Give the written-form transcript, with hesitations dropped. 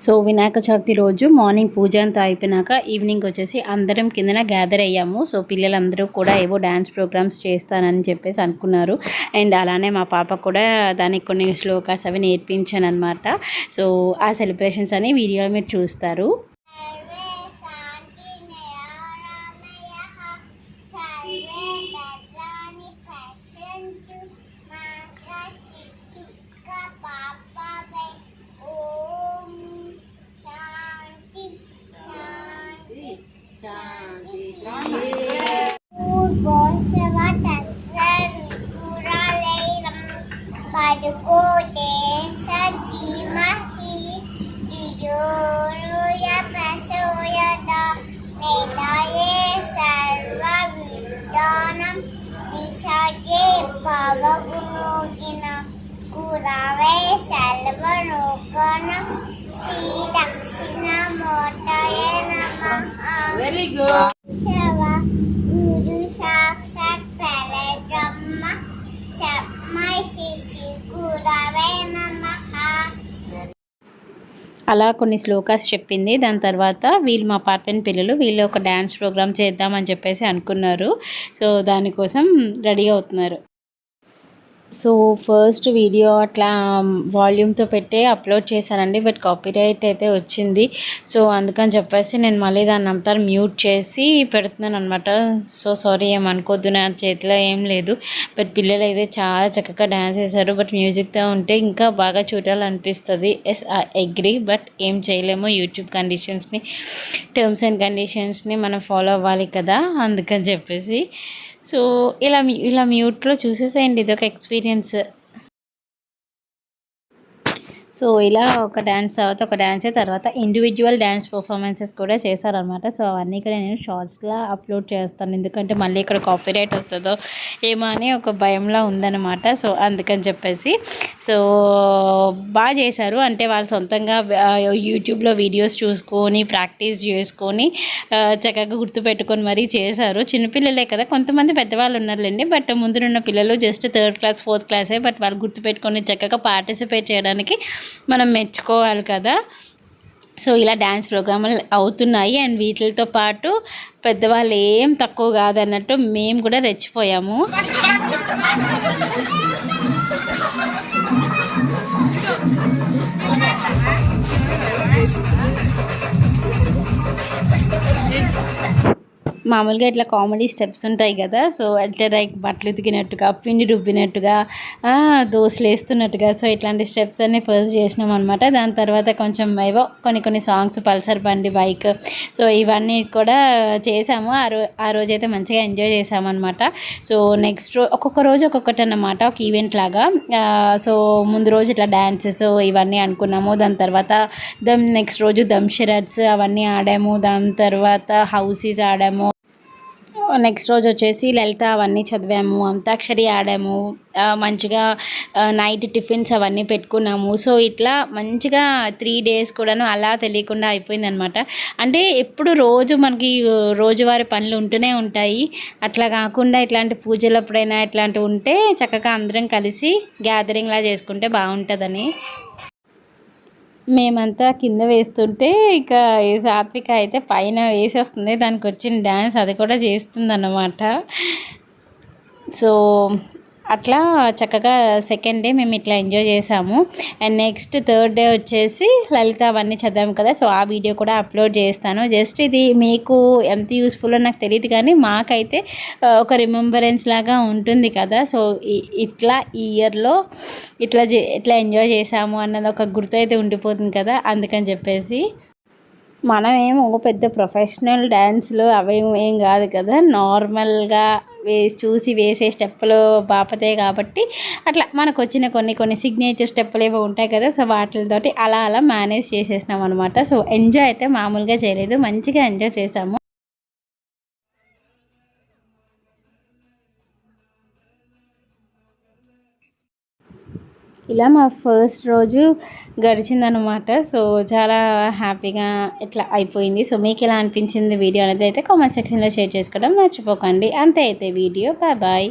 So Vinayaka Chavithi రోజు morning పూజ అంతా అయిపోయినాక ఈవినింగ్ వచ్చేసి అందరం కిందన గ్యాదర్ అయ్యాము. సో పిల్లలందరూ కూడా ఏవో డ్యాన్స్ ప్రోగ్రామ్స్ చేస్తానని చెప్పేసి అనుకున్నారు. అండ్ అలానే మా పాప కూడా దానికి కొన్ని శ్లోకాస్ అవి నేర్పించాను అనమాట. సో ఆ సెలబ్రేషన్స్ అని వీడియోలో మీరు చూస్తారు. Very good. అలా కొన్ని శ్లోకాస్ చెప్పింది. దాని తర్వాత వీళ్ళు మా అపార్ట్మెంట్ పిల్లలు వీళ్ళు ఒక డ్యాన్స్ ప్రోగ్రామ్ చేద్దామని చెప్పేసి అనుకున్నారు. సో దానికోసం రెడీ అవుతున్నారు. సో ఫస్ట్ వీడియో అట్లా వాల్యూమ్తో పెట్టే అప్లోడ్ చేశానండి. బట్ కాపీరైట్ అయితే వచ్చింది. సో అందుకని చెప్పేసి నేను మళ్ళీ దాన్ని అంతా మ్యూట్ చేసి పెడుతున్నాను అనమాట. సో సారీ, ఏమనుకోద్దు, నా చేతిలో ఏం లేదు. బట్ పిల్లలు అయితే చాలా చక్కగా డ్యాన్స్ చేశారు. బట్ మ్యూజిక్తో ఉంటే ఇంకా బాగా చూడాలనిపిస్తుంది. Yes, I agree. బట్ ఏం చేయలేము, యూట్యూబ్ కండిషన్స్ని, టర్మ్స్ అండ్ కండిషన్స్ని మనం ఫాలో అవ్వాలి కదా, అందుకని చెప్పేసి. సో ఇలా మ్యూట్లో చూసేసేయండి, ఇదొక ఎక్స్పీరియన్స్. సో ఇలా ఒక డ్యాన్స్ తర్వాత ఇండివిజువల్ డ్యాన్స్ పర్ఫార్మెన్సెస్ కూడా చేశారనమాట. సో అవన్నీ ఇక్కడ నేను షార్ట్స్గా అప్లోడ్ చేస్తాను, ఎందుకంటే మళ్ళీ ఇక్కడ కాపీరైట్ వస్తుందో ఏమో అని ఒక భయంలా ఉందన్నమాట. సో అందుకని చెప్పేసి సో బాగా చేశారు. అంటే వాళ్ళు సొంతంగా యూట్యూబ్లో వీడియోస్ చూసుకొని ప్రాక్టీస్ చేసుకొని చక్కగా గుర్తుపెట్టుకొని మరీ చేశారు. చిన్నపిల్లలే కదా, కొంతమంది పెద్దవాళ్ళు ఉన్నారులేండి. బట్ ముందున్న పిల్లలు జస్ట్ 3rd క్లాస్ 4th క్లాసే. బట్ వాళ్ళు గుర్తుపెట్టుకొని చక్కగా పార్టిసిపేట్ చేయడానికి మనం మెచ్చుకోవాలి కదా. సో ఇలా డ్యాన్స్ ప్రోగ్రాములు అవుతున్నాయి. అండ్ వీటితో పాటు పెద్దవాళ్ళు ఏం తక్కువ కాదన్నట్టు మేము కూడా రెచ్చిపోయాము. మామూలుగా ఇట్లా కామెడీ స్టెప్స్ ఉంటాయి కదా. సో అంటే లైక్ బట్టలు ఉతికినట్టుగా, పిండి రుబ్బినట్టుగా, దోశలు వేస్తున్నట్టుగా. సో ఇట్లాంటి స్టెప్స్ అన్నీ ఫస్ట్ చేసినాం అనమాట. దాని తర్వాత కొంచెం ఏవో కొన్ని సాంగ్స్, పల్సర్ బండి, బైక్, సో ఇవన్నీ కూడా చేసాము. ఆ రోజైతే మంచిగా ఎంజాయ్ చేసామన్నమాట. సో నెక్స్ట్ ఒక్కొక్క రోజు ఒక్కొక్కటి అన్నమాట, ఒక ఈవెంట్ లాగా. సో ముందు రోజు ఇట్లా డ్యాన్సెస్ ఇవన్నీ అనుకున్నాము. దాని తర్వాత నెక్స్ట్ రోజు దమ్ షరత్స్ అవన్నీ ఆడాము. దాని తర్వాత హౌసీస్ ఆడాము. నెక్స్ట్ రోజు వచ్చేసి లలిత అవన్నీ చదివాము, అంతాక్షరి ఆడాము, మంచిగా నైట్ టిఫిన్స్ అవన్నీ పెట్టుకున్నాము. సో ఇట్లా మంచిగా 3 days కూడాను అలా తెలియకుండా అయిపోయిందనమాట. అంటే ఎప్పుడు రోజు మనకి రోజువారీ పనులు ఉంటూనే ఉంటాయి. అట్లా కాకుండా ఇట్లాంటి పూజలప్పుడైనా ఇట్లాంటివి ఉంటే చక్కగా అందరం కలిసి గ్యాదరింగ్లా చేసుకుంటే బాగుంటుందని. మేమంతా కింద వేస్తుంటే ఇక సాత్విక అయితే పైన వేసేస్తుంది. దానికి వచ్చిన డ్యాన్స్ అది కూడా చేస్తుందన్నమాట. సో అట్లా చక్కగా 2nd డే మేము ఇట్లా ఎంజాయ్ చేసాము. అండ్ నెక్స్ట్ 3rd డే వచ్చేసి లలిత అవన్నీ చదివాము కదా. సో ఆ వీడియో కూడా అప్లోడ్ చేస్తాను. జస్ట్ ఇది మీకు ఎంత యూస్ఫుల్లో నాకు తెలియదు, కానీ మాకైతే ఒక రిమెంబరెన్స్ లాగా ఉంటుంది కదా. సో ఇట్లా ఈ ఇయర్లో ఇట్లా ఎంజాయ్ చేసాము అన్నది ఒక గుర్తు అయితే ఉండిపోతుంది కదా, అందుకని చెప్పేసి. మనమేమో పెద్ద ప్రొఫెషనల్ డ్యాన్స్లు అవేం కాదు కదా, నార్మల్గా చూసి వేసే స్టెప్పులు బాపతే కాబట్టి అట్లా మనకు వచ్చిన కొన్ని సిగ్నేచర్ స్టెప్పులు ఏవో ఉంటాయి కదా. సో వాటితోటి అలా మేనేజ్ చేసేసినాం అనమాట. సో ఎంజాయ్ అయితే మామూలుగా చేయలేదు, మంచిగా ఎంజాయ్ చేసాము. ఇలా మా ఫస్ట్ రోజు గడిచిందనమాట. సో చాలా హ్యాపీగా ఇట్లా అయిపోయింది. సో మీకు ఎలా అనిపించింది వీడియో అనేది అయితే కామెంట్ సెక్షన్లో షేర్ చేసుకోవడం మర్చిపోకండి. అంతే అయితే వీడియో. Bye bye.